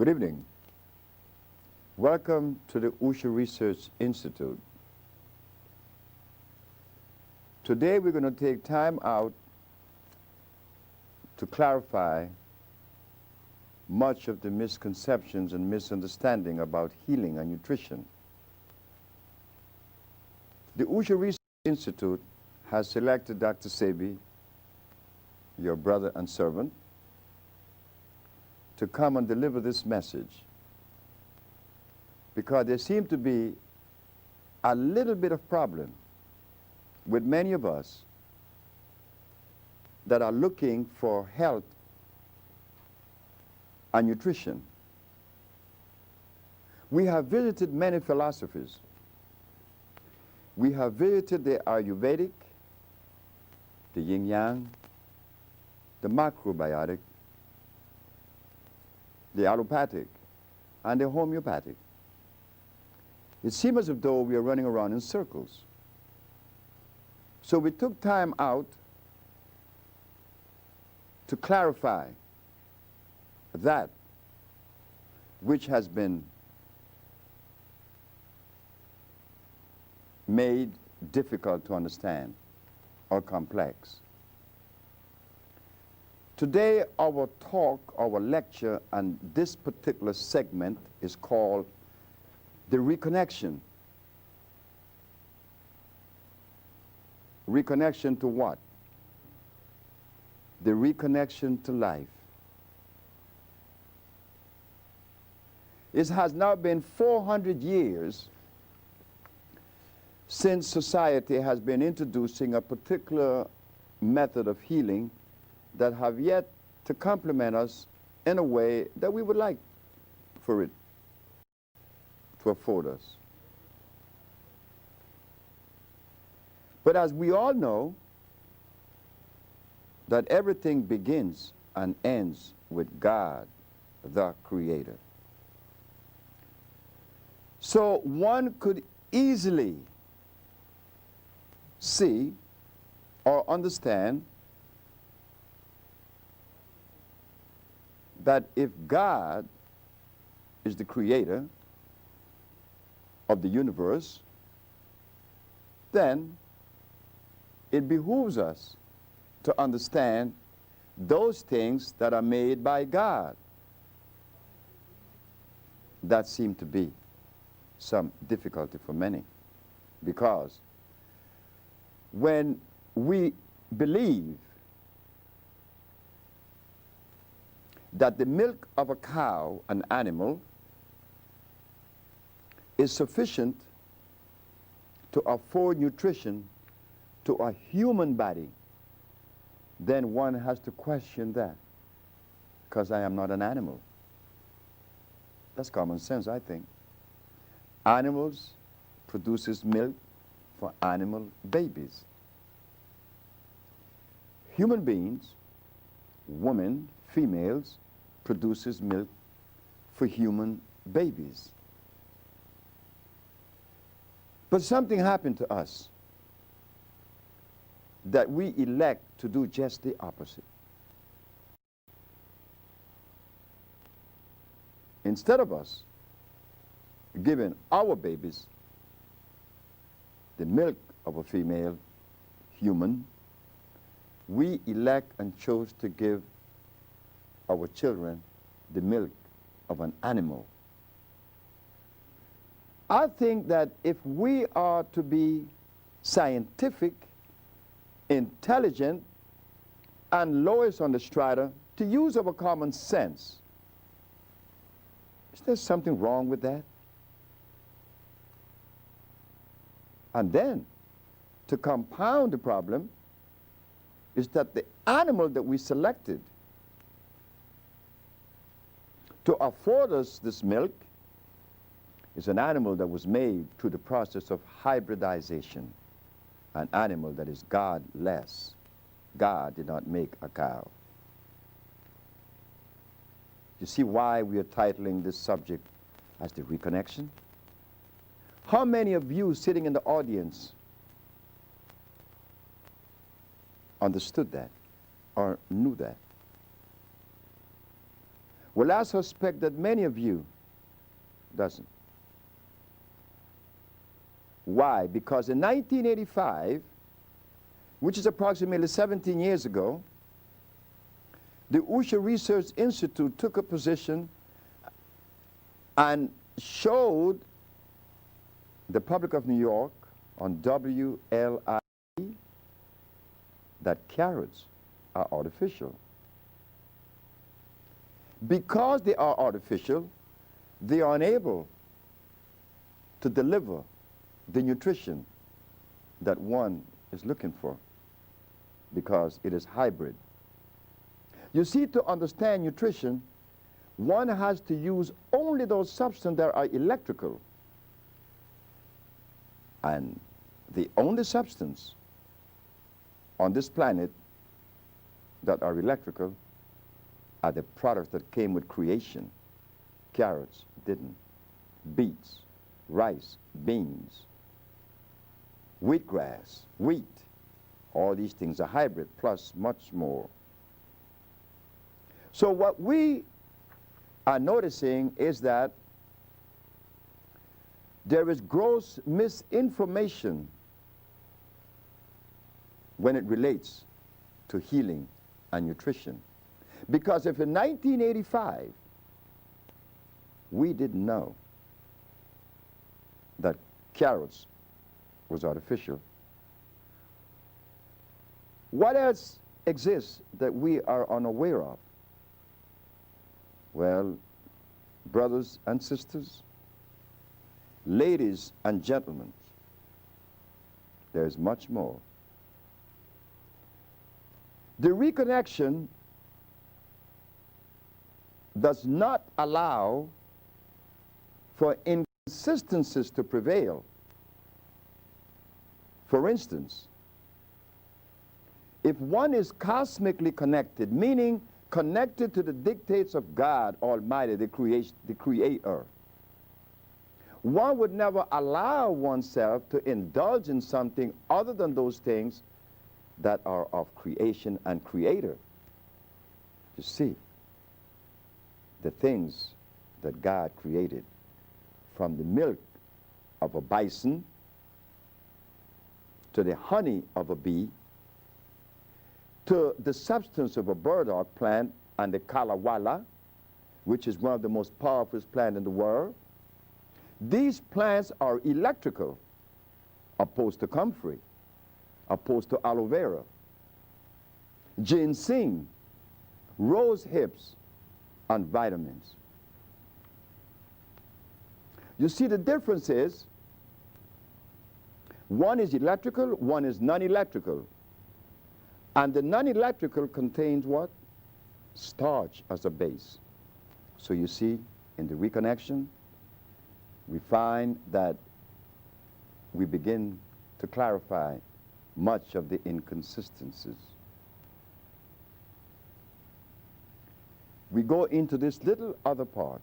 Good evening. Welcome to the Usha Research Institute. Today we're going to take time out to clarify much of the misconceptions and misunderstanding about healing and nutrition. The Usha Research Institute has selected Dr. Sebi, your brother and servant, to come and deliver this message, because there seems to be a little bit of problem with many of us that are looking for health and nutrition. We have visited many philosophies. We have visited the Ayurvedic, the yin-yang, the macrobiotic, the allopathic, and the homeopathic. It seems as though we are running around in circles. So we took time out to clarify that which has been made difficult to understand or complex. Today, our talk, our lecture, and this particular segment is called The Reconnection. Reconnection to what? The reconnection to life. It has now been 400 years since society has been introducing a particular method of healing that have yet to complement us in a way that we would like for it to afford us. But as we all know, that everything begins and ends with God, the Creator. So one could easily see or understand that if God is the creator of the universe, then it behooves us to understand those things that are made by God. That seemed to be some difficulty for many, because when we believe that the milk of a cow, an animal, is sufficient to afford nutrition to a human body, then one has to question that, because I am not an animal. That's common sense, I think. Animals produces milk for animal babies. Human beings, women, females, produces milk for human babies. But something happened to us that we elect to do just the opposite. Instead of us giving our babies the milk of a female human, we elect and chose to give our children the milk of an animal. I think that if we are to be scientific, intelligent, and lowest on the strata, to use our common sense, is there something wrong with that? And then, to compound the problem, is that the animal that we selected to afford us this milk is an animal that was made through the process of hybridization, an animal that is godless. God did not make a cow. You see why we are titling this subject as The Reconnection? How many of you sitting in the audience understood that or knew that? Well, I suspect that many of you doesn't. Why? Because in 1985, which is approximately 17 years ago, the USHA Research Institute took a position and showed the public of New York on WLI that carrots are artificial. Because they are artificial, they are unable to deliver the nutrition that one is looking for, because it is hybrid. You see, to understand nutrition, one has to use only those substances that are electrical. And the only substance on this planet that are electrical are the products that came with creation. Carrots didn't. Beets, rice, beans, wheatgrass, wheat. All these things are hybrid, plus much more. So what we are noticing is that there is gross misinformation when it relates to healing and nutrition. Because if in 1985 we didn't know that carrots was artificial, what else exists that we are unaware of? Well, brothers and sisters, ladies and gentlemen, there's much more. The reconnection does not allow for inconsistencies to prevail. For instance, if one is cosmically connected, meaning connected to the dictates of God Almighty, the Creator, one would never allow oneself to indulge in something other than those things that are of creation and Creator. You see, the things that God created, from the milk of a bison to the honey of a bee to the substance of a burdock plant and the kalawala, which is one of the most powerful plants in the world. These plants are electrical, opposed to comfrey, opposed to aloe vera, ginseng, rose hips, and vitamins. You see, the difference is one is electrical, one is non-electrical. And the non-electrical contains what? Starch as a base. So you see, in the reconnection, we find that we begin to clarify much of the inconsistencies. We go into this little other part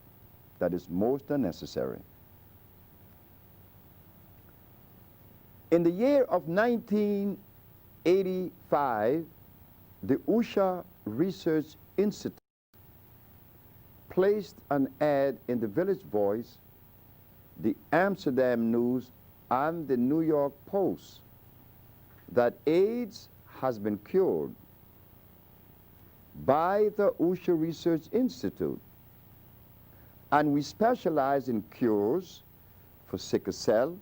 that is most unnecessary. In the year of 1985, the USHA Research Institute placed an ad in the Village Voice, the Amsterdam News, and the New York Post that AIDS has been cured by the USHA Research Institute. And we specialize in cures for sickle cell,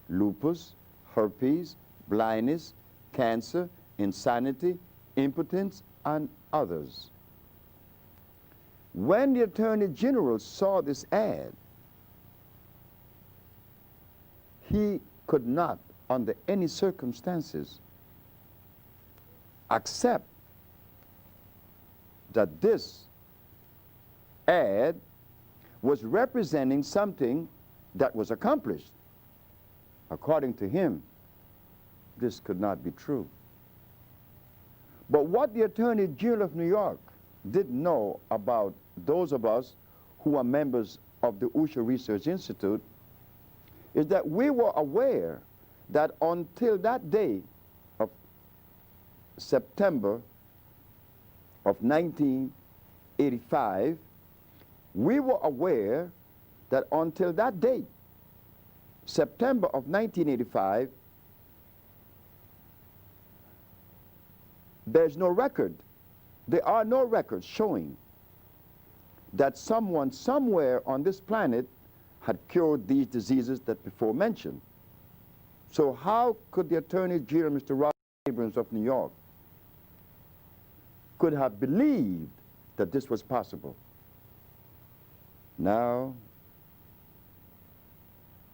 lupus, herpes, blindness, cancer, insanity, impotence, and others. When the Attorney General saw this ad, he could not, under any circumstances, accept that this ad was representing something that was accomplished. According to him, this could not be true. But what the Attorney General of New York didn't know about those of us who are members of the USHA Research Institute is that we were aware that until that day of September of 1985, we were aware that until that date, September of 1985, there's no record. There are no records showing that someone somewhere on this planet had cured these diseases that before mentioned. So how could the Attorney General, Mr. Robert Abrams of New York, could have believed that this was possible? Now,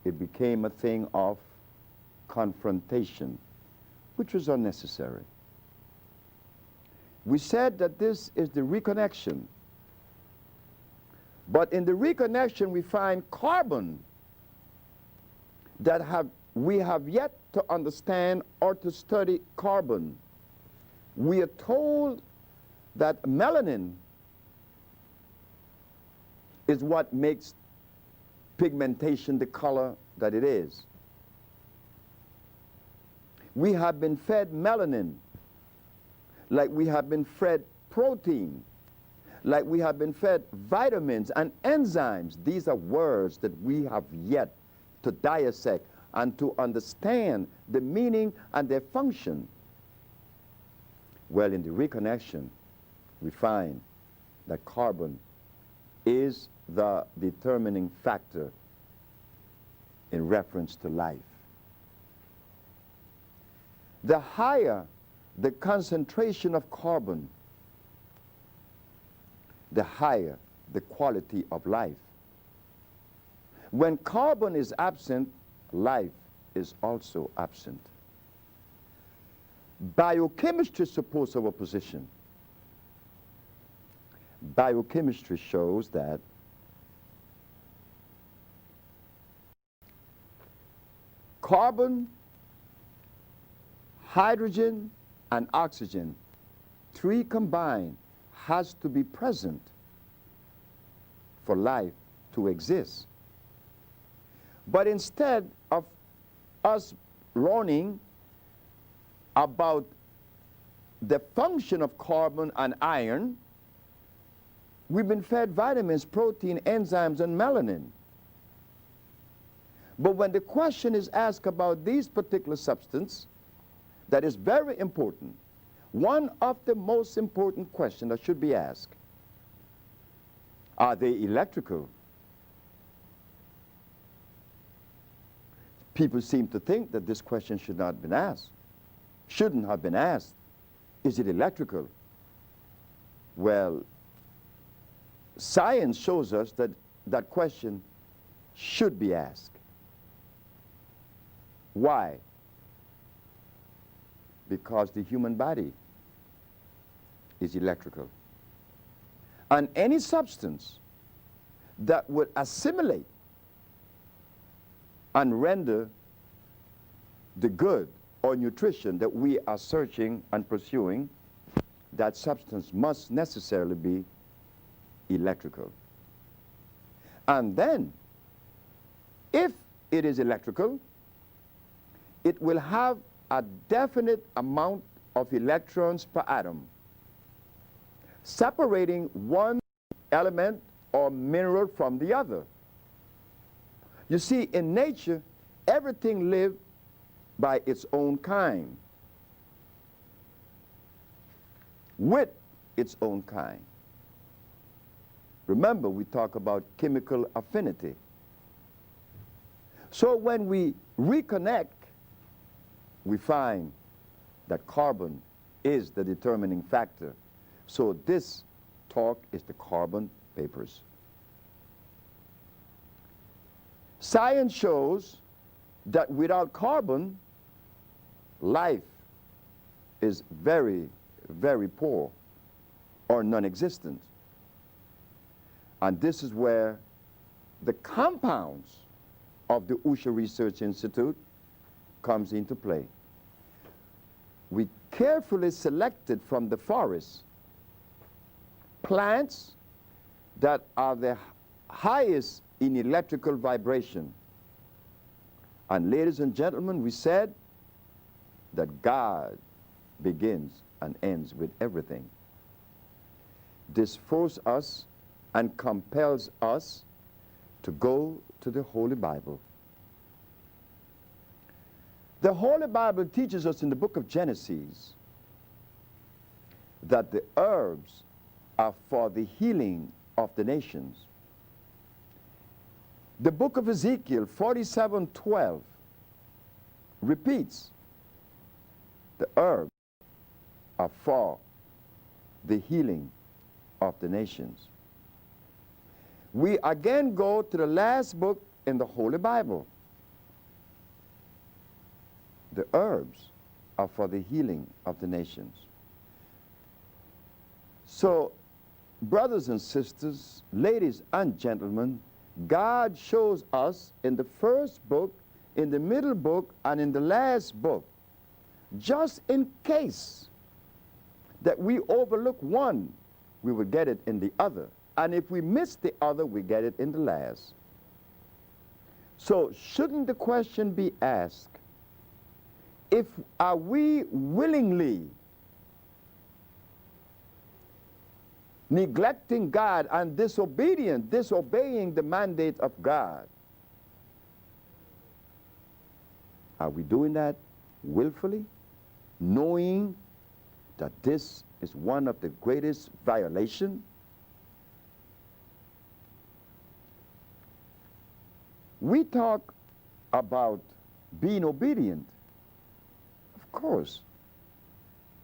it became a thing of confrontation, which was unnecessary. We said that this is the reconnection. But in the reconnection, we find carbon that we have yet to understand or to study carbon. We are told that melanin is what makes pigmentation the color that it is. We have been fed melanin like we have been fed protein, like we have been fed vitamins and enzymes. These are words that we have yet to dissect and to understand the meaning and their function. Well, in the reconnection, we find that carbon is the determining factor in reference to life. The higher the concentration of carbon, the higher the quality of life. When carbon is absent, life is also absent. Biochemistry supports our position. Biochemistry shows that carbon, hydrogen, and oxygen, three combined, has to be present for life to exist. But instead of us learning about the function of carbon and iron, we've been fed vitamins, protein, enzymes, and melanin. But when the question is asked about these particular substances, that is very important. One of the most important questions that should be asked, are they electrical? People seem to think that this question should not have been asked. Shouldn't have been asked. Is it electrical? Well, science shows us that that question should be asked. Why? Because the human body is electrical. And any substance that would assimilate and render the good or nutrition that we are searching and pursuing, that substance must necessarily be electrical. And then, if it is electrical, it will have a definite amount of electrons per atom, separating one element or mineral from the other. You see, in nature, everything lives by its own kind, with its own kind. Remember, we talk about chemical affinity. So when we reconnect, we find that carbon is the determining factor. So this talk is the carbon papers. Science shows that without carbon, life is very, very poor or non-existent. And this is where the compounds of the USHA Research Institute comes into play. We carefully selected from the forest plants that are the highest in electrical vibration. And ladies and gentlemen, we said that God begins and ends with everything. This forced us and compels us to go to the Holy Bible. The Holy Bible teaches us in the book of Genesis that the herbs are for the healing of the nations. The book of Ezekiel 47:12 repeats the herbs are for the healing of the nations. We again go to the last book in the Holy Bible. The herbs are for the healing of the nations. So, brothers and sisters, ladies and gentlemen, God shows us in the first book, in the middle book, and in the last book, just in case that we overlook one, we will get it in the other. And if we miss the other, we get it in the last. So shouldn't the question be asked, are we willingly neglecting God and disobeying the mandate of God? Are we doing that willfully, knowing that this is one of the greatest violations? We talk about being obedient. Of course.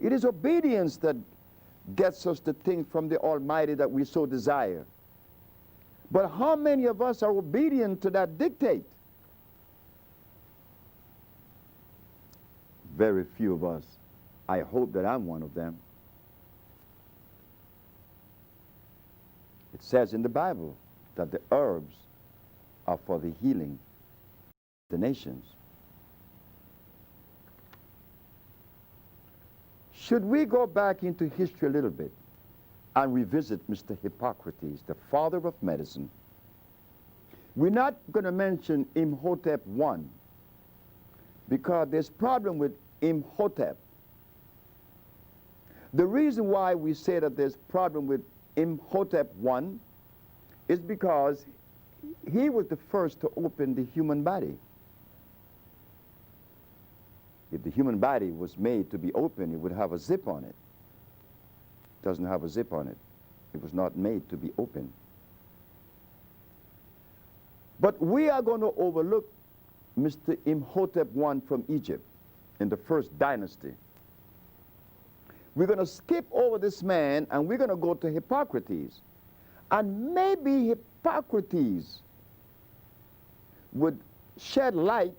It is obedience that gets us the things from the Almighty that we so desire. But how many of us are obedient to that dictate? Very few of us. I hope that I'm one of them. It says in the Bible that the herbs are for the healing of the nations. Should we go back into history a little bit and revisit Mr. Hippocrates, the father of medicine? We're not going to mention Imhotep I because there's problem with Imhotep. The reason why we say that there's problem with Imhotep I is because he was the first to open the human body. If the human body was made to be open, it would have a zip on it. It doesn't have a zip on it. It was not made to be open. But we are going to overlook Mr. Imhotep I from Egypt in the first dynasty. We're going to skip over this man and we're going to go to Hippocrates. And maybe Hippocrates would shed light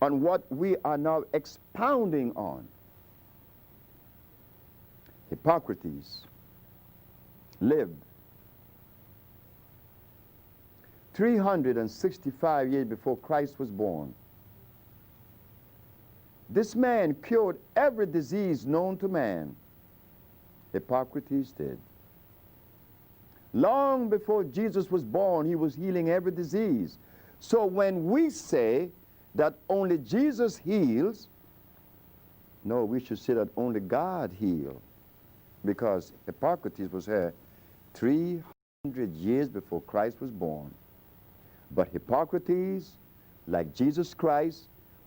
on what we are now expounding on. Hippocrates lived 365 years before Christ was born. This man cured every disease known to man. Hippocrates did. Long before Jesus was born, he was healing every disease. So when we say that only Jesus heals, no, we should say that only God heals, because Hippocrates was here 300 years before Christ was born. But Hippocrates, like Jesus Christ,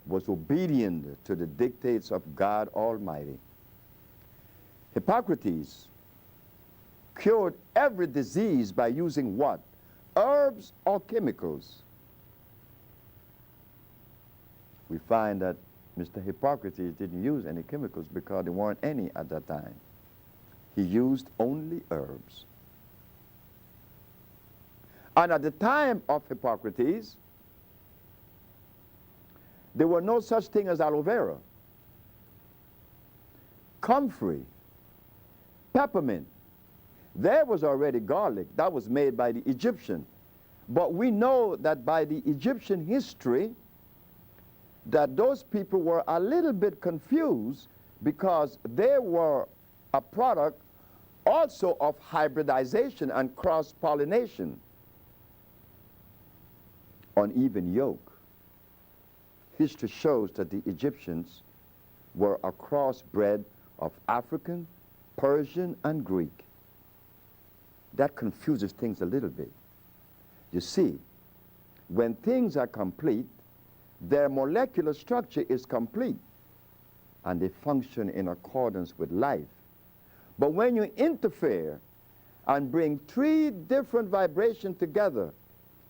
was obedient to the dictates of God Almighty. Hippocrates cured every disease by using what? Herbs or chemicals? We find that Mr. Hippocrates didn't use any chemicals because there weren't any at that time. He used only herbs. And at the time of Hippocrates, there were no such thing as aloe vera, comfrey, peppermint. There was already garlic. That was made by the Egyptian. But we know that by the Egyptian history, that those people were a little bit confused because they were a product also of hybridization and cross-pollination. Uneven yoke. History shows that the Egyptians were a crossbred of African, Persian, and Greek. that confuses things a little bit. You see, when things are complete, their molecular structure is complete, and they function in accordance with life. But when you interfere and bring three different vibrations together,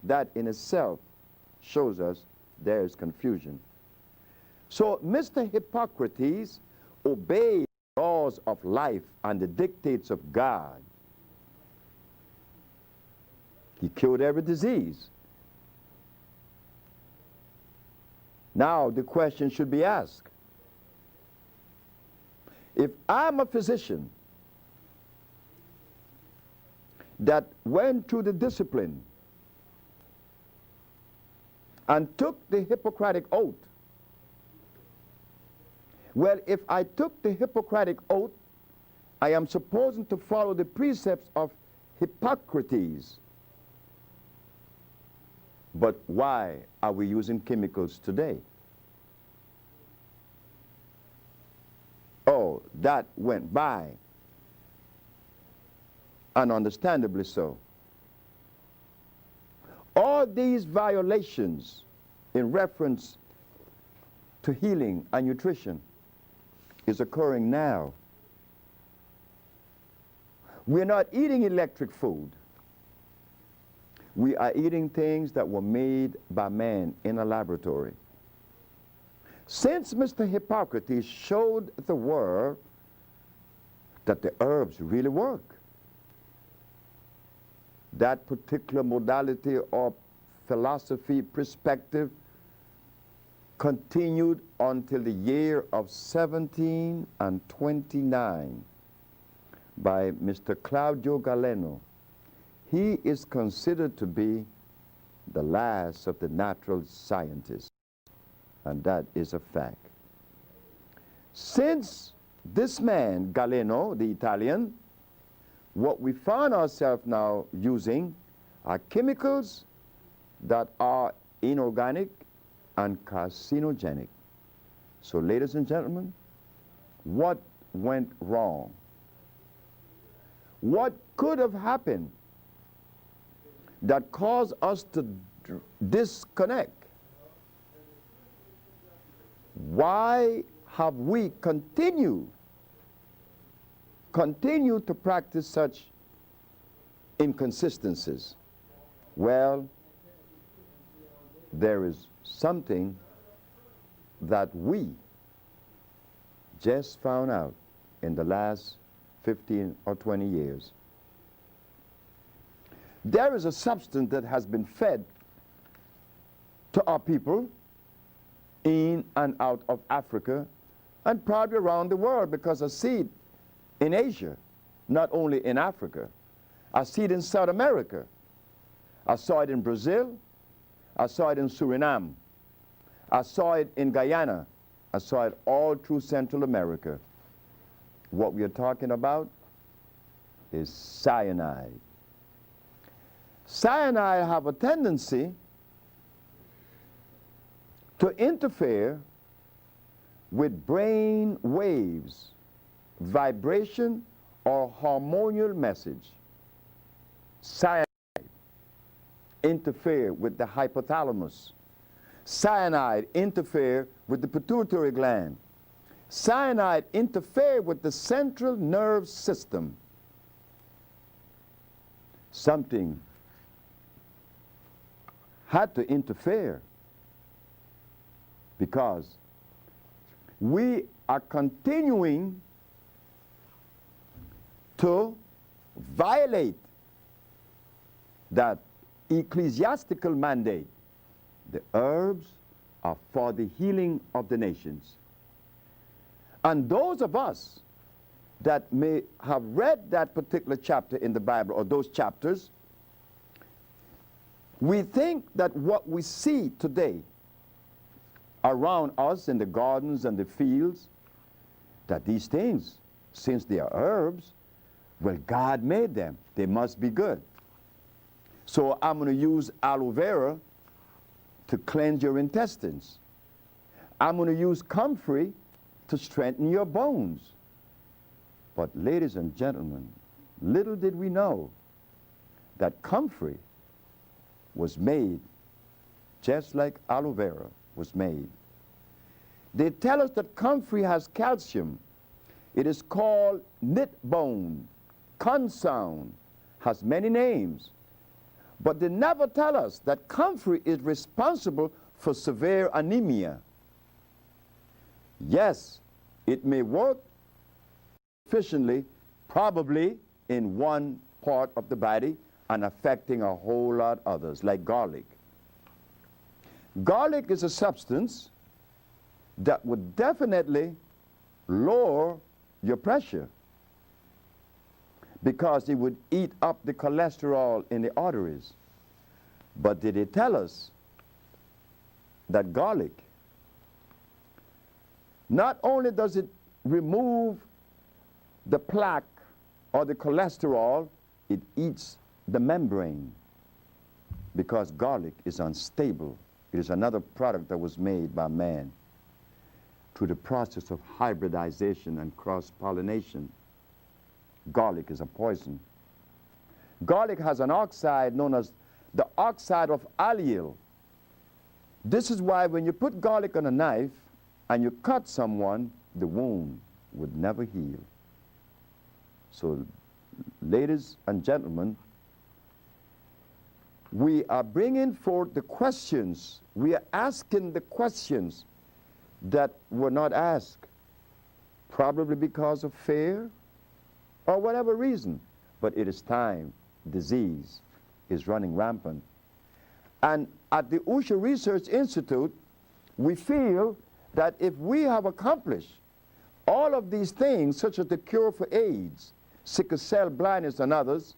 that in itself shows us there is confusion. So Mr. Hippocrates obeyed the laws of life and the dictates of God. He cured every disease. Now the question should be asked, if I'm a physician that went through the discipline and took the Hippocratic oath, well, if I took the Hippocratic oath, I am supposed to follow the precepts of Hippocrates. But why are we using chemicals today? Oh, that went by, and understandably so. All these violations in reference to healing and nutrition is occurring now. We're not eating electric food. We are eating things that were made by man in a laboratory. Since Mr. Hippocrates showed the world that the herbs really work, that particular modality or philosophy perspective continued until the year of 1729 by Mr. Claudio Galeno. He is considered to be the last of the natural scientists, and that is a fact. Since this man, Galeno, the Italian, what we find ourselves now using are chemicals that are inorganic and carcinogenic. So, ladies and gentlemen, what went wrong? What could have happened that caused us to disconnect? Why have we continued to practice such inconsistencies? Well, there is something that we just found out in the last 15 or 20 years. There is a substance that has been fed to our people in and out of Africa and probably around the world, because I see it in Asia, not only in Africa. I see it in South America. I saw it in Brazil. I saw it in Suriname. I saw it in Guyana. I saw it all through Central America. What we are talking about is cyanide. Cyanide have a tendency to interfere with brain waves, vibration, or hormonal message. Cyanide interfere with the hypothalamus. Cyanide interfere with the pituitary gland. Cyanide interfere with the central nerve system. Something had to interfere, because we are continuing to violate that ecclesiastical mandate. The herbs are for the healing of the nations. And those of us that may have read that particular chapter in the Bible, or those chapters, we think that what we see today around us in the gardens and the fields, that these things, since they are herbs, well, God made them. They must be good. So I'm going to use aloe vera to cleanse your intestines. I'm going to use comfrey to strengthen your bones. But ladies and gentlemen, little did we know that comfrey was made just like aloe vera was made. They tell us that comfrey has calcium. It is called knit bone, consound, has many names. But they never tell us that comfrey is responsible for severe anemia. Yes, it may work efficiently, probably in one part of the body and affecting a whole lot others, like garlic. Garlic is a substance that would definitely lower your pressure because it would eat up the cholesterol in the arteries. But did they tell us that garlic, not only does it remove the plaque or the cholesterol, it eats the membrane because garlic is unstable. It is another product that was made by man through the process of hybridization and cross-pollination. Garlic is a poison. Garlic has an oxide known as the oxide of allyl. This is why when you put garlic on a knife and you cut someone, the wound would never heal. So, ladies and gentlemen, we are bringing forth the questions. We are asking the questions that were not asked, probably because of fear or whatever reason. But it is time. Disease is running rampant. And at the Usha Research Institute, we feel that if we have accomplished all of these things, such as the cure for AIDS, sickle cell blindness, and others,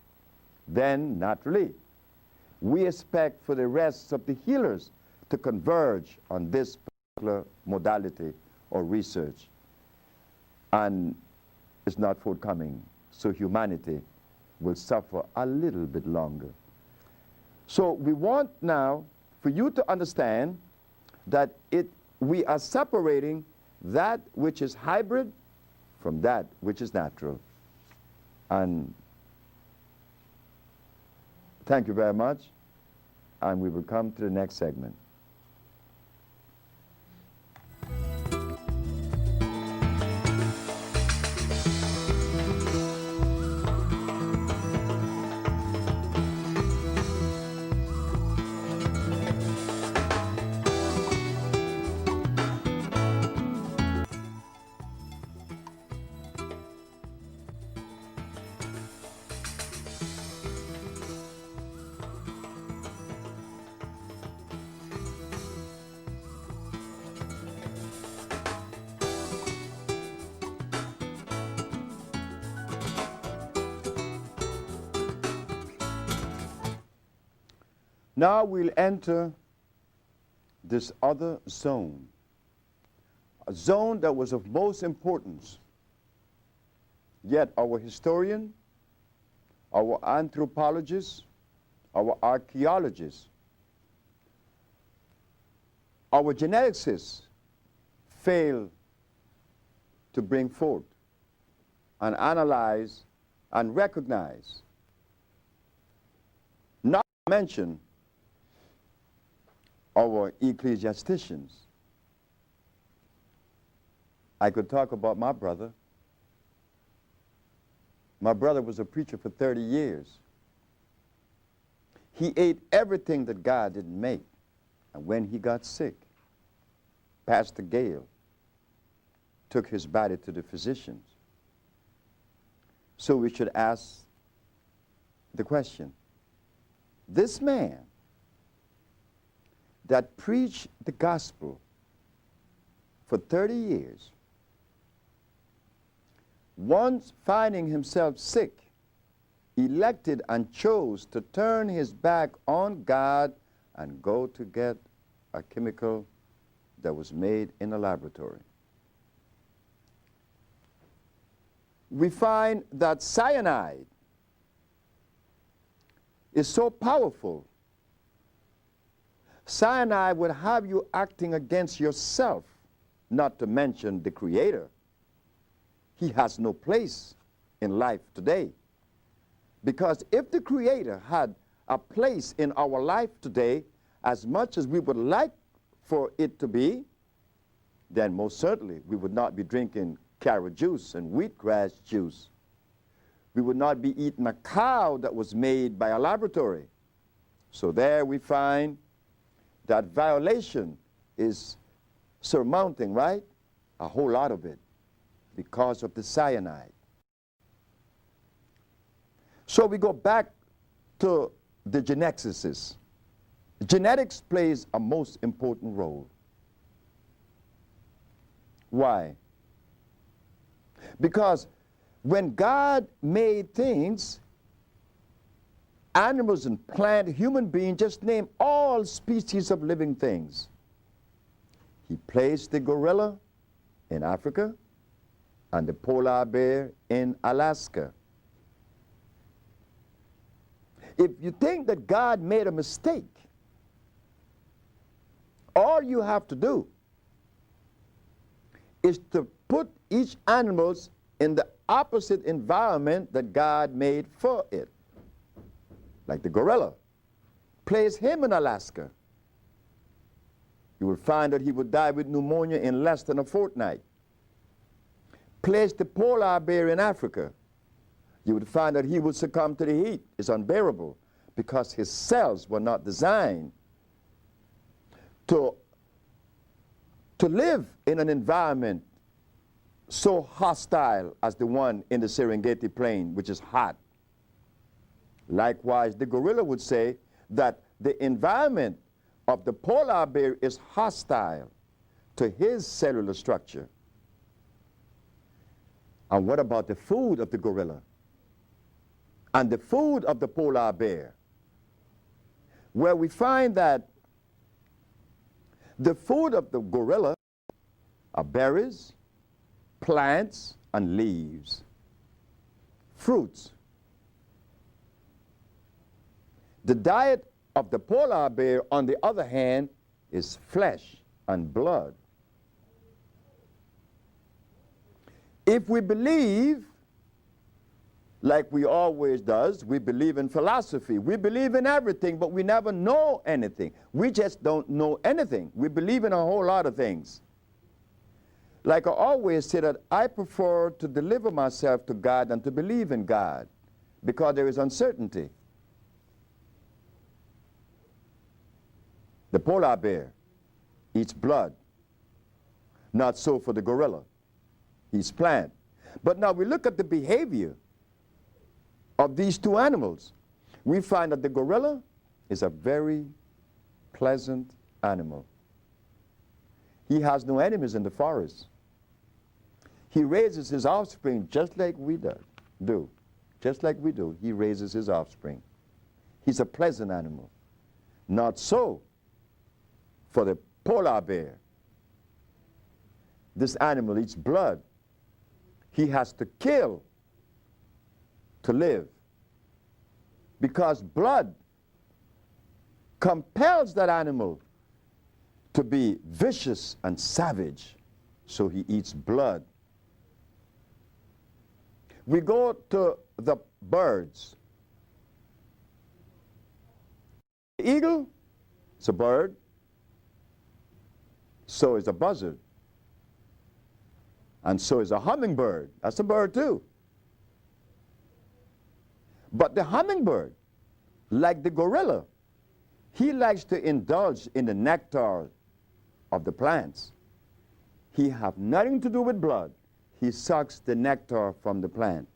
then naturally, we expect for the rest of the healers to converge on this particular modality or research. And it's not forthcoming, so humanity will suffer a little bit longer. So we want now for you to understand that we are separating that which is hybrid from that which is natural. And thank you very much, and we will come to the next segment. Now we'll enter this other zone, a zone that was of most importance. Yet our historian, our anthropologists, our archaeologists, our geneticists fail to bring forth and analyze and recognize, not to mention our ecclesiasticians. I could talk about my brother. My brother was a preacher for 30 years. He ate everything that God didn't make. And when he got sick, Pastor Gale took his body to the physicians. So we should ask the question, this man that preached the gospel for 30 years, once finding himself sick, elected and chose to turn his back on God and go to get a chemical that was made in a laboratory. We find that cyanide is so powerful. Cyanide would have you acting against yourself, not to mention the Creator. He has no place in life today. Because if the Creator had a place in our life today, as much as we would like for it to be, then most certainly we would not be drinking carrot juice and wheatgrass juice. We would not be eating a cow that was made by a laboratory. So there we find that violation is surmounting, right? A whole lot of it because of the cyanide. So we go back to the geneticists. Genetics plays a most important role. Why? Because when God made things, animals and plant, human beings, just name all species of living things. He placed the gorilla in Africa and the polar bear in Alaska. If you think that God made a mistake, all you have to do is to put each animal in the opposite environment that God made for it. Like the gorilla. Place him in Alaska. You will find that he would die with pneumonia in less than a fortnight. Place the polar bear in Africa. You would find that he would succumb to the heat. It's unbearable because his cells were not designed to live in an environment so hostile as the one in the Serengeti Plain, which is hot. Likewise, the gorilla would say that the environment of the polar bear is hostile to his cellular structure. And what about the food of the gorilla and the food of the polar bear? Where we find that the food of the gorilla are berries, plants, and leaves, fruits. The diet of the polar bear, on the other hand, is flesh and blood. If we believe, like we always does, we believe in philosophy. We believe in everything, but we never know anything. We just don't know anything. We believe in a whole lot of things. Like I always say that I prefer to deliver myself to God than to believe in God because there is uncertainty. The polar bear eats blood. Not so for the gorilla. He eats plant. But now we look at the behavior of these two animals. We find that the gorilla is a very pleasant animal. He has no enemies in the forest. He raises his offspring just like we do. Just like we do, he raises his offspring. He's a pleasant animal. Not so for the polar bear. This animal eats blood. He has to kill to live because blood compels that animal to be vicious and savage, so he eats blood. We go to the birds. The eagle is a bird, so is a buzzard, and so is a hummingbird. That's a bird too. But the hummingbird, like the gorilla, he likes to indulge in the nectar of the plants. He have nothing to do with blood. He sucks the nectar from the plant.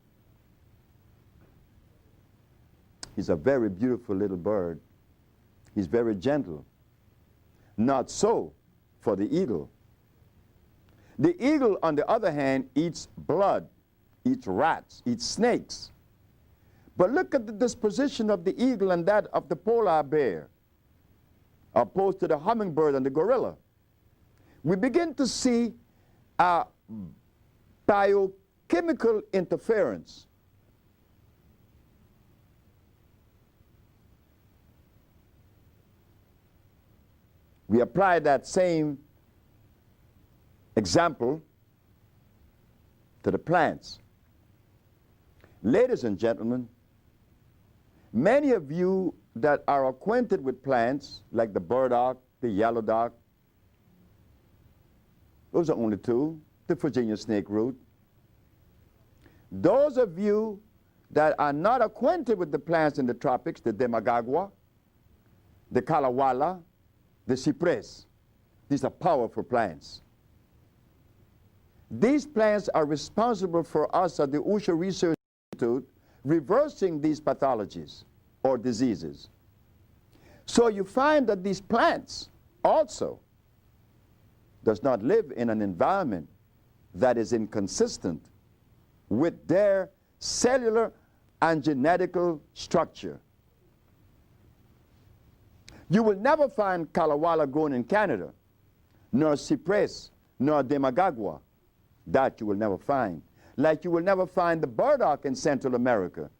He's a very beautiful little bird. He's very gentle. Not so for the eagle. The eagle, on the other hand, eats blood, eats rats, eats snakes. But look at the disposition of the eagle and that of the polar bear, opposed to the hummingbird and the gorilla. We begin to see a biochemical interference. We apply that same example to the plants. Ladies and gentlemen, Many of you that are acquainted with plants, like the burdock, the yellow dock, those are only two, the Virginia snake root. Those of you that are not acquainted with the plants in the tropics, the demagagua, the kalawala, the cypress, these are powerful plants. These plants are responsible for us at the Usha Research Institute reversing these pathologies or diseases. So you find that these plants also does not live in an environment that is inconsistent with their cellular and genetical structure. You will never find kalawala grown in Canada, nor cypress, nor demagagua. That you will never find. Like you will never find the burdock in Central America,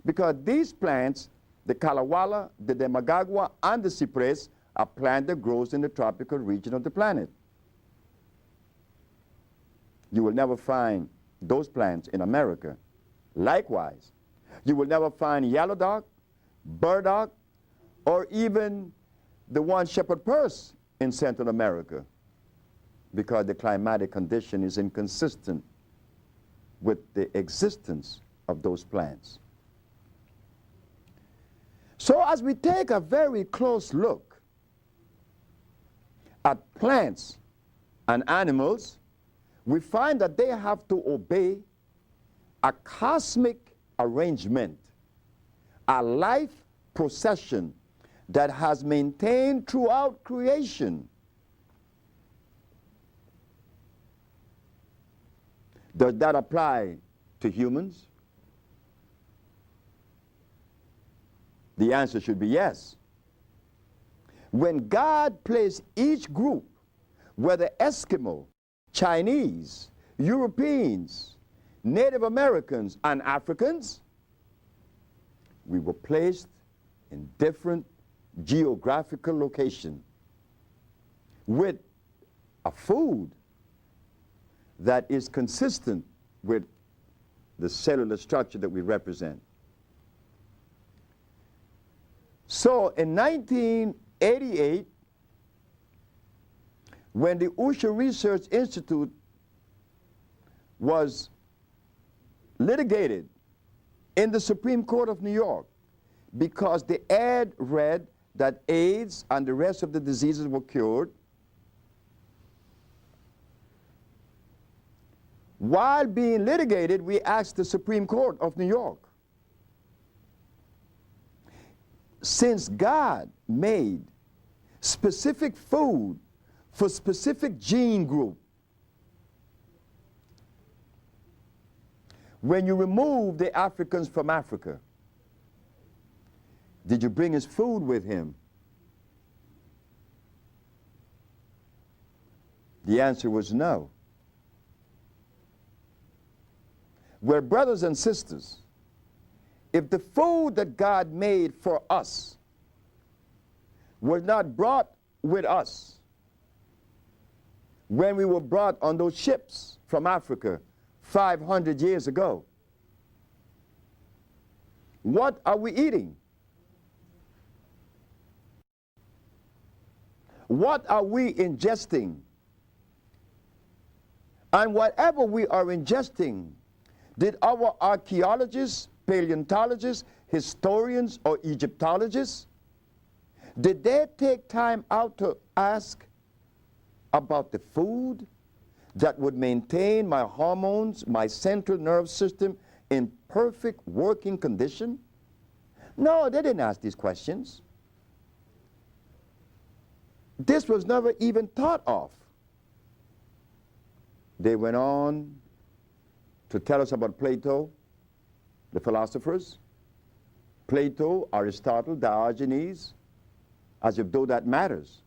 because these plants, the kalawala, the demagagua, and the cypress, are plant that grows in the tropical region of the planet. You will never find those plants in America. Likewise, you will never find yellow dock, burdock, or even the one shepherd purse in Central America, because the climatic condition is inconsistent with the existence of those plants. So as we take a very close look at plants and animals, we find that they have to obey a cosmic arrangement, a life procession that has maintained throughout creation. Does that apply to humans? The answer should be yes. When God placed each group, whether Eskimo, Chinese, Europeans, Native Americans, and Africans, we were placed in different geographical locations with a food that is consistent with the cellular structure that we represent. So in 1988, when the Usha Research Institute was litigated in the Supreme Court of New York because the ad read that AIDS and the rest of the diseases were cured, while being litigated, we asked the Supreme Court of New York, since God made specific food for specific gene group, when you remove the Africans from Africa, did you bring his food with him? The answer was no. Well, brothers and sisters, if the food that God made for us was not brought with us when we were brought on those ships from Africa 500 years ago, what are we eating? What are we ingesting? And whatever we are ingesting, did our archaeologists, paleontologists, historians, or Egyptologists, did they take time out to ask about the food that would maintain my hormones, my central nerve system in perfect working condition? No, they didn't ask these questions. This was never even thought of. They went on to tell us about Plato, the philosophers, Plato, Aristotle, Diogenes, as if though that matters.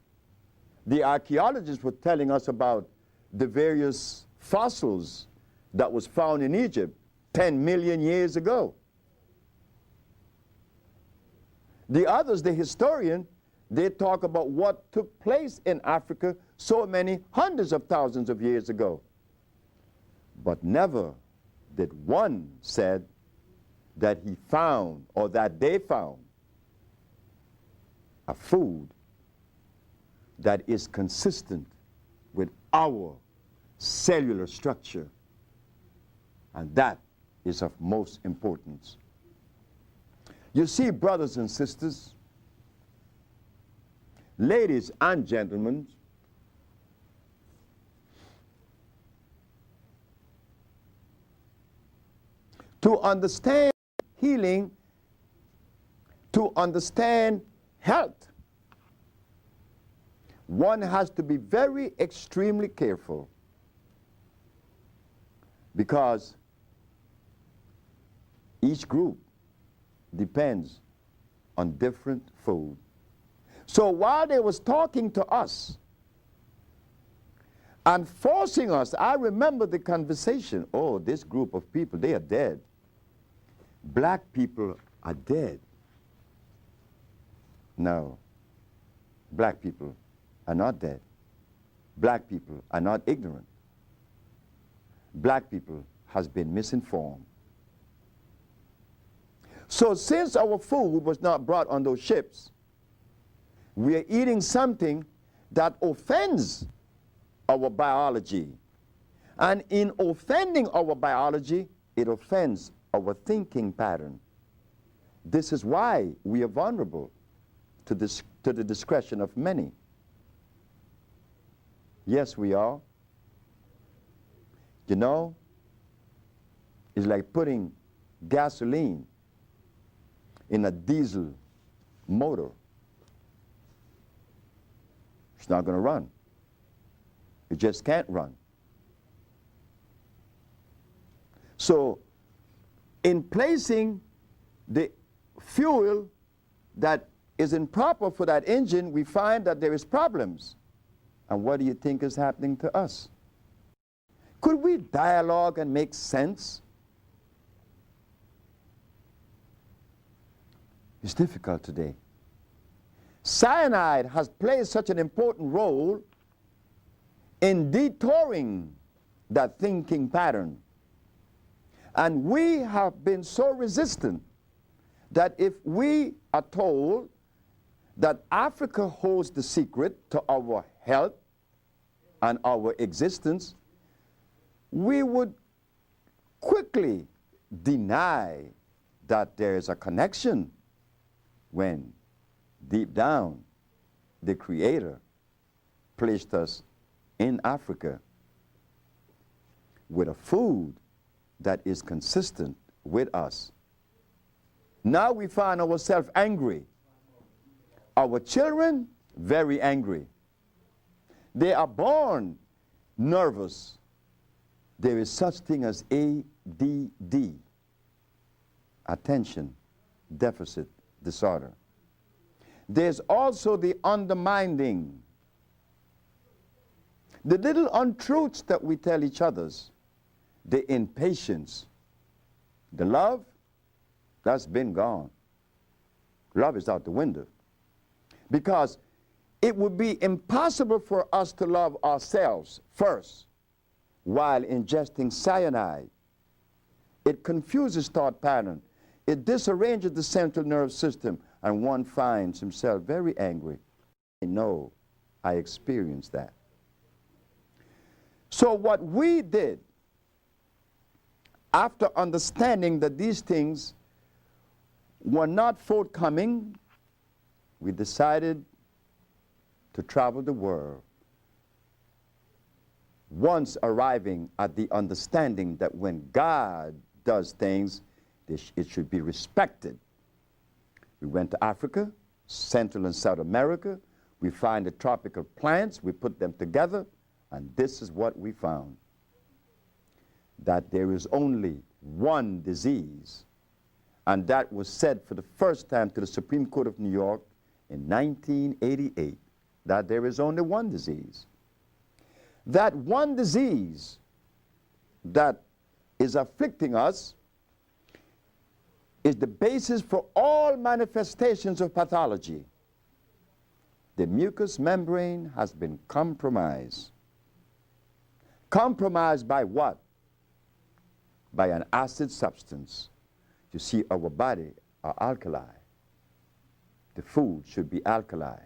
The archaeologists were telling us about the various fossils that was found in Egypt 10 million years ago. The others, the historian, they talk about what took place in Africa so many hundreds of thousands of years ago. But never did one said that he found, or that they found, a food that is consistent with our cellular structure. And that is of most importance. You see, brothers and sisters, ladies and gentlemen, to understand healing, to understand health, one has to be very extremely careful, because each group depends on different food. So while they was talking to us and forcing us, I remember the conversation, oh, this group of people, they are dead. Black people are dead. No, black people are not dead. Black people are not ignorant. Black people has been misinformed. So since our food was not brought on those ships, we are eating something that offends our biology. And in offending our biology, it offends our thinking pattern. This is why we are vulnerable to the discretion of many. Yes, we are. You know, it's like putting gasoline in a diesel motor. It's not going to run. It just can't run. So, in placing the fuel that is improper for that engine, we find that there is problems. And what do you think is happening to us? Could we dialogue and make sense? It's difficult today. Cyanide has played such an important role in detouring that thinking pattern. And we have been so resistant that if we are told that Africa holds the secret to our health and our existence, we would quickly deny that there is a connection when deep down the Creator placed us in Africa with a food that is consistent with us. Now we find ourselves angry. Our children, very angry. They are born nervous. There is such thing as ADD, attention deficit disorder. There's also the undermining, the little untruths that we tell each others, the impatience, the love, that's been gone. Love is out the window. Because it would be impossible for us to love ourselves first while ingesting cyanide. It confuses thought pattern. It disarranges the central nervous system, and one finds himself very angry. I know, I experienced that. So what we did, after understanding that these things were not forthcoming, we decided to travel the world, once arriving at the understanding that when God does things, it should be respected. We went to Africa, Central and South America. We find the tropical plants, we put them together, and this is what we found: that there is only one disease. And that was said for the first time to the Supreme Court of New York in 1988, that there is only one disease. That one disease that is afflicting us is the basis for all manifestations of pathology. The mucous membrane has been compromised. Compromised by what? By an acid substance. You see, our body are alkali. The food should be alkali.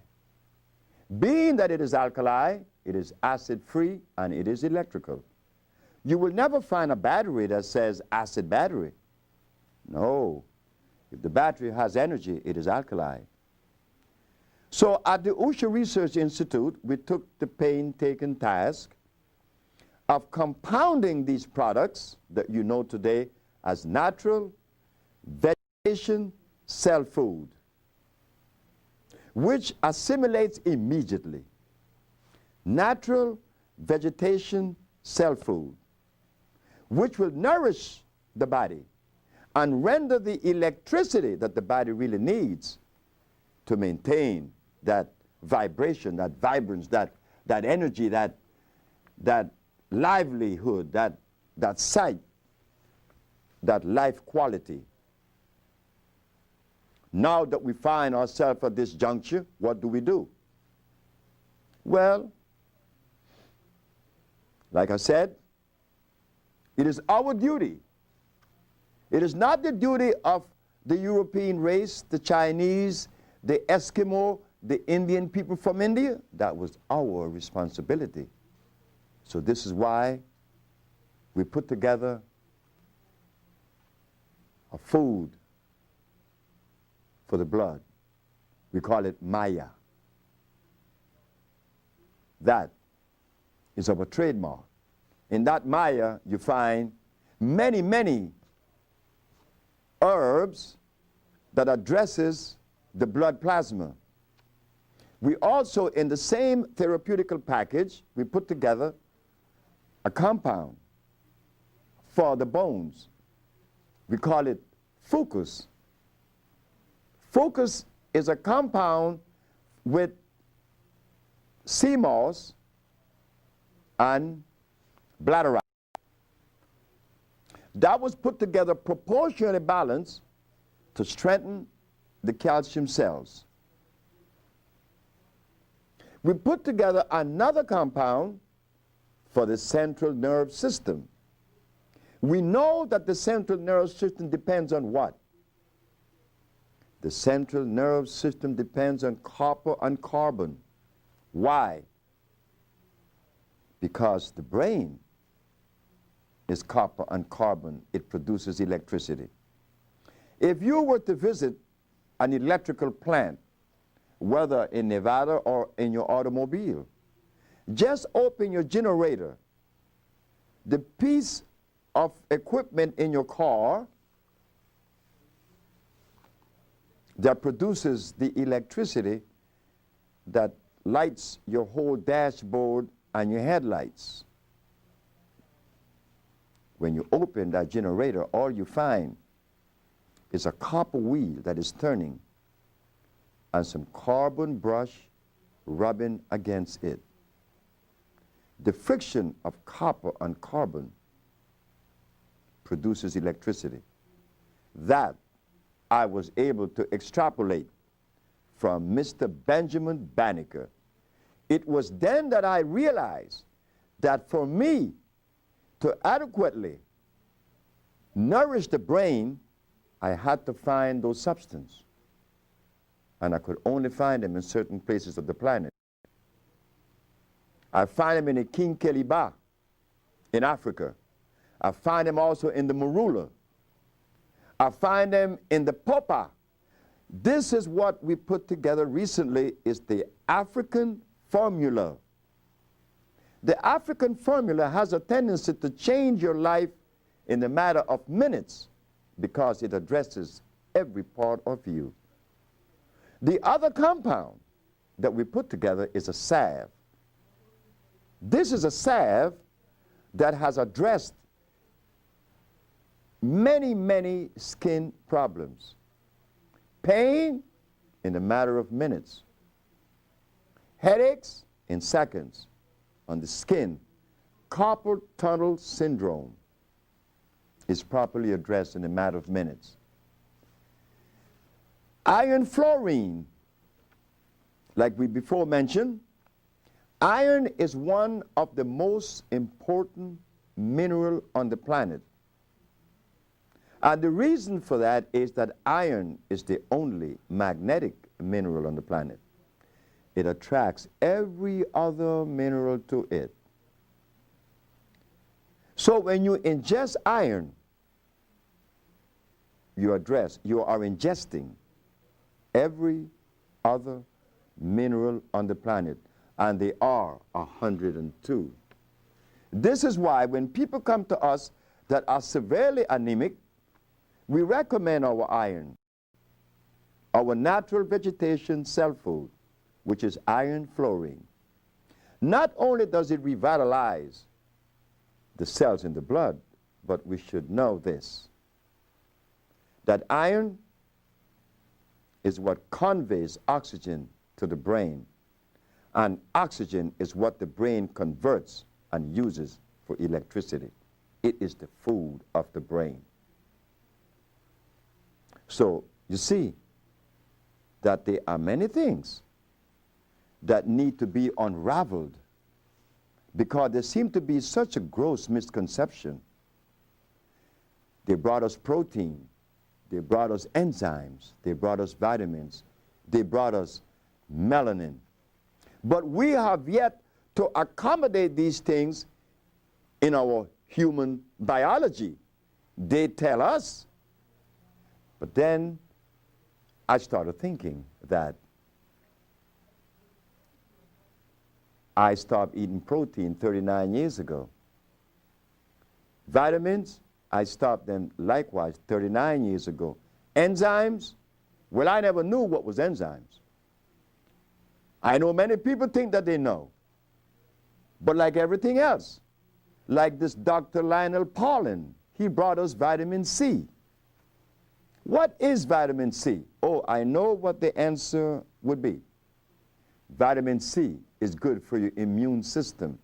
Being that it is alkali, it is acid-free and it is electrical. You will never find a battery that says acid battery. No. If the battery has energy, it is alkali. So at the Usha Research Institute, we took the painstaking task of compounding these products that you know today as natural vegetation cell food, which assimilates immediately. Natural vegetation cell food, which will nourish the body and render the electricity that the body really needs to maintain that vibration, that vibrance, that energy, that livelihood, that sight, that life quality. Now that we find ourselves at this juncture, what do? Well, like I said, it is our duty. It is not the duty of the European race, the Chinese, the Eskimo, the Indian people from India. That was our responsibility. So this is why we put together a food for the blood. We call it Maya. That is our trademark. In that Maya, you find many, many herbs that addresses the blood plasma. We also, in the same therapeutical package, we put together a compound for the bones. We call it Fucus. Fucus is a compound with sea moss and bladderwrack. That was put together proportionally balanced to strengthen the calcium cells. We put together another compound for the central nerve system. We know that the central nerve system depends on what? The central nerve system depends on copper and carbon. Why? Because the brain is copper and carbon. It produces electricity. If you were to visit an electrical plant, whether in Nevada or in your automobile, just open your generator. The piece of equipment in your car that produces the electricity that lights your whole dashboard and your headlights. When you open that generator, all you find is a copper wheel that is turning and some carbon brush rubbing against it. The friction of copper and carbon produces electricity. That I was able to extrapolate from Mr. Benjamin Banneker. It was then that I realized that for me to adequately nourish the brain, I had to find those substances. And I could only find them in certain places of the planet. I find them in the King Keliba in Africa. I find them also in the Marula. I find them in the Popa. This is what we put together recently, is the African formula. The African formula has a tendency to change your life in the matter of minutes because it addresses every part of you. The other compound that we put together is a salve. This is a salve that has addressed many, many skin problems. Pain in a matter of minutes. Headaches in seconds on the skin. Carpal tunnel syndrome is properly addressed in a matter of minutes. Iron fluorine, like we before mentioned, iron is one of the most important mineral on the planet. And the reason for that is that iron is the only magnetic mineral on the planet. It attracts every other mineral to it. So when you ingest iron, you are ingesting every other mineral on the planet, and they are 102. This is why when people come to us that are severely anemic, we recommend our iron, our natural vegetation cell food, which is iron fluorine. Not only does it revitalize the cells in the blood, but we should know this, that iron is what conveys oxygen to the brain, and oxygen is what the brain converts and uses for electricity. It is the food of the brain. So you see that there are many things that need to be unraveled, because there seems to be such a gross misconception. They brought us protein, they brought us enzymes, they brought us vitamins, they brought us melanin. But we have yet to accommodate these things in our human biology. They tell us. But then I started thinking that I stopped eating protein 39 years ago. Vitamins, I stopped them likewise 39 years ago. Enzymes, well, I never knew what was enzymes. I know many people think that they know. But like everything else, like this Dr. Lionel Paulin, he brought us vitamin C. What is vitamin C? Oh, I know what the answer would be. Vitamin C is good for your immune system.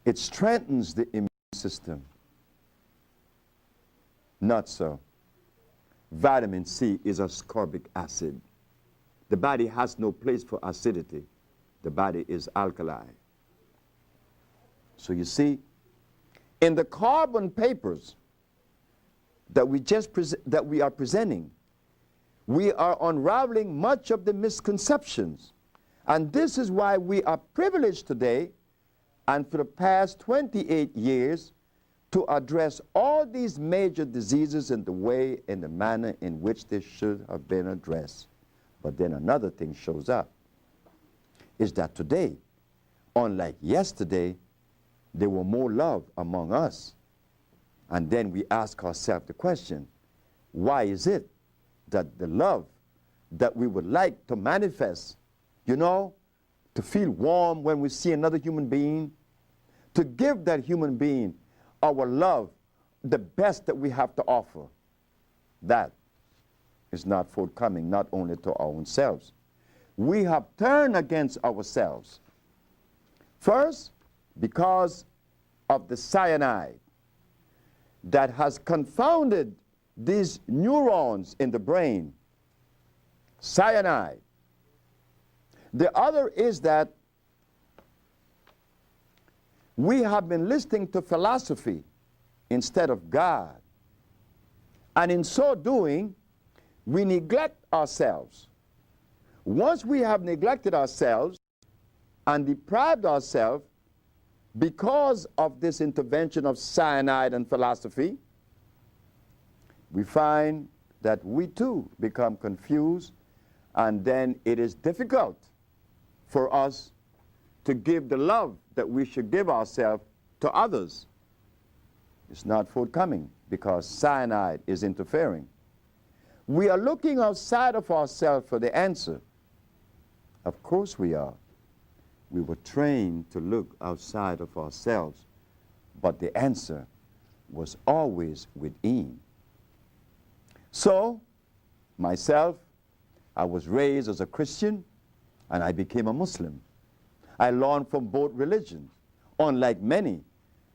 It strengthens the immune system. Not so. Vitamin C is ascorbic acid. The body has no place for acidity. The body is alkali. So you see, in the carbon papers that we are presenting, we are unraveling much of the misconceptions. And this is why we are privileged today, and for the past 28 years, to address all these major diseases in the way, in the manner in which they should have been addressed. But then another thing shows up, is that today, unlike yesterday, there were more love among us. And then we ask ourselves the question, why is it that the love that we would like to manifest, you know, to feel warm when we see another human being, to give that human being our love, the best that we have to offer, that is not forthcoming, not only to our own selves. We have turned against ourselves. First, because of the cyanide that has confounded these neurons in the brain. Cyanide. The other is that we have been listening to philosophy instead of God. And in so doing, we neglect ourselves. Once we have neglected ourselves and deprived ourselves because of this intervention of cyanide and philosophy, we find that we too become confused, and then it is difficult for us to give the love that we should give ourselves to others. It's not forthcoming because cyanide is interfering. We are looking outside of ourselves for the answer. Of course we are. We were trained to look outside of ourselves, but the answer was always within. So, myself, I was raised as a Christian, and I became a Muslim. I learned from both religions. Unlike many,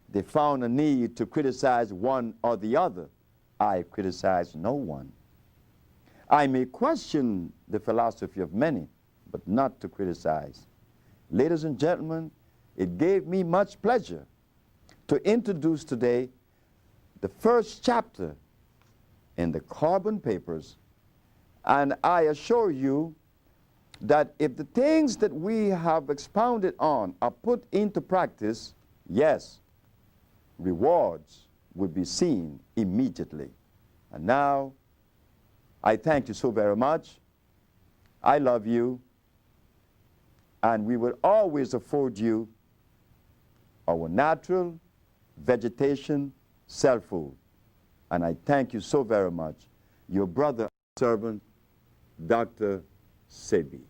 they found a need to criticize one or the other. I criticize no one. I may question the philosophy of many, but not to criticize. Ladies and gentlemen, it gave me much pleasure to introduce today the first chapter in the carbon papers, and I assure you that if the things that we have expounded on are put into practice, yes, rewards will be seen immediately. And now, I thank you so very much. I love you, and we will always afford you our natural vegetation self-food. And I thank you so very much. Your brother, servant, Dr. Sebi.